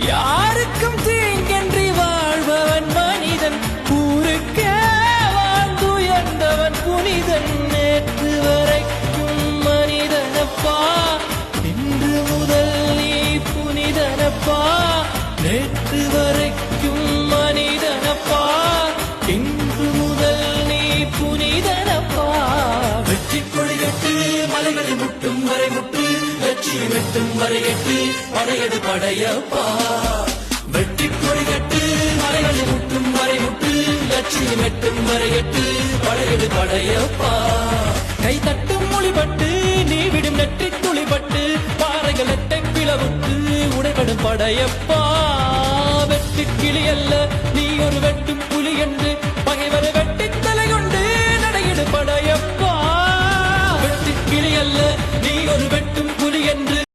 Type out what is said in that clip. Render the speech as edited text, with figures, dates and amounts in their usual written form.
யாருக்கும் தீங்கன்றி வாழ்பவன் மனிதன், ஊருக்கே வாழ்ந்துயர்ந்தவன் புனிதன். நேற்று வரைக்கும் மனிதனப்பா, இன்று முதல் நீ புனிதனப்பா. நேற்று வரைக்கும் மனிதனப்பா, இன்று முதல் நீ புனிதனப்பா. வெற்றி கொடிகட்டு மலைகளை முட்டும் வரை முட்டு, வெற்றி வெட்டும் வரை எட்டு, படையது படையப்பா. வெற்றி கொடிகட்டு மலைகளை முட்டும் வரை முட்டு, வெற்றி வெட்டும் வரை எட்டு, படையது படையப்பா. கை தட்டும் மொழிபட்டு நீ விடும் நெற்றி துளிபட்டு, பாறைகள் எட்டை பிளவுட்டு உடைபடும் படையப்பா. வெட்டு கிளி அல்ல நீ ஒரு வெட்டும் புலி என்று, பகைவரை வெட்டி தலை கொண்டு நடையிடு படையப்பா. வெட்டு கிளி அல்ல நீ ஒரு வெட்டும் புலி என்று,